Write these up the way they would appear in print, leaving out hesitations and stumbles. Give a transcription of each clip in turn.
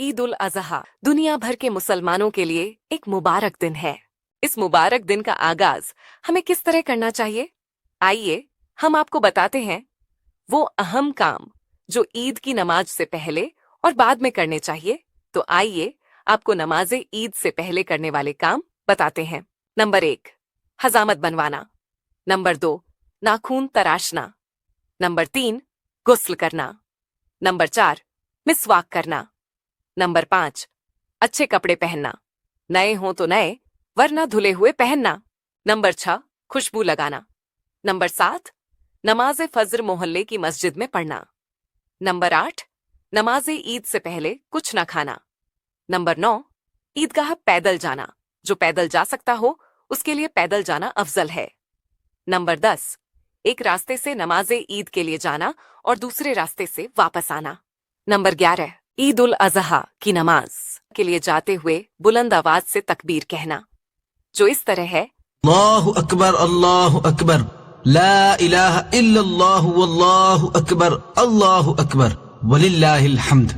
ईद उल अजहा दुनिया भर के मुसलमानों के लिए एक मुबारक दिन है। इस मुबारक दिन का आगाज हमें किस तरह करना चाहिए? आइए हम आपको बताते हैं वो अहम काम जो ईद की नमाज से पहले और बाद में करने चाहिए। तो आइए आपको नमाज़े ईद से पहले करने वाले काम बताते हैं। नंबर 1, हजामत बनवाना। नंबर 2, नाखून तराशना। नंबर 3, गुस्ल करना। नंबर 4, मिसवाक करना। नंबर 5, अच्छे कपड़े पहनना, नए हों तो नए वरना धुले हुए पहनना। नंबर 6, खुशबू लगाना। नंबर 7, नमाज फज्र मोहल्ले की मस्जिद में पढ़ना। नंबर 8, नमाज ईद से पहले कुछ न खाना। नंबर 9, ईदगाह पैदल जाना, जो पैदल जा सकता हो उसके लिए पैदल जाना अफजल है। नंबर 10, एक रास्ते से नमाज ईद के लिए जाना और दूसरे रास्ते से वापस आना। नंबर 11, ईद उल अजहा की नमाज के लिए जाते हुए बुलंद आवाज से तकबीर कहना, जो इस तरह है: अल्लाहु अकबर, ला इलाहा इल्लल्लाह वल्लाहु अकबर वलिल्लाहिल हम्द।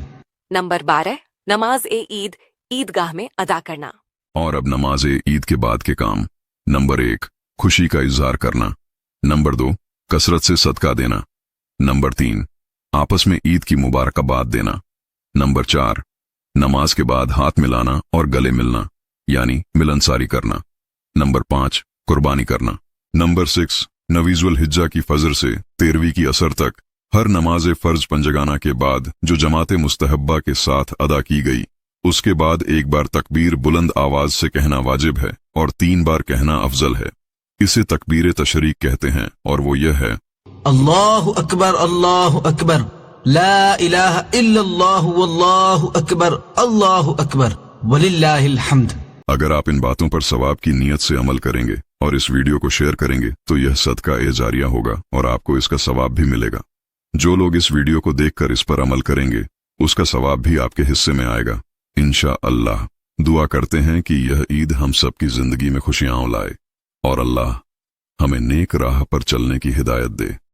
नंबर 12, नमाज ए ईद ईदगाह में अदा करना। और अब नमाज ईद के बाद के काम। नंबर 1, खुशी का इजहार करना। नंबर 2, कसरत से सदका देना। नंबर 3, आपस में ईद की मुबारकबाद देना। नंबर 4, नमाज के बाद हाथ मिलाना और गले मिलना यानी मिलनसारी करना। नंबर 5, कुर्बानी करना। नंबर 6, नवीजुल हिज्जा की फजर से 13वीं की असर तक हर नमाज फर्ज पंजगाना के बाद जो जमाते मुस्तहब्बा के साथ अदा की गई, उसके बाद एक बार तकबीर बुलंद आवाज से कहना वाजिब है और 3 बार कहना अफजल है। इसे तकबीर तशरीक कहते हैं और वो यह है: अल्लाहु अकबर, ला इलाहा इल्लल्लाह वल्लाहु अकबर वलिल्लाहिल हम्द। अगर आप इन बातों पर सवाब की नीयत से अमल करेंगे और इस वीडियो को शेयर करेंगे तो यह सदका ए जारिया होगा और आपको इसका सवाब भी मिलेगा। जो लोग इस वीडियो को देखकर इस पर अमल करेंगे उसका सवाब भी आपके हिस्से में आएगा इंशाअल्लाह। दुआ करते हैं कि यह ईद हम सब की जिंदगी में खुशियां लाए और अल्लाह हमें नेक राह पर चलने की हिदायत दे।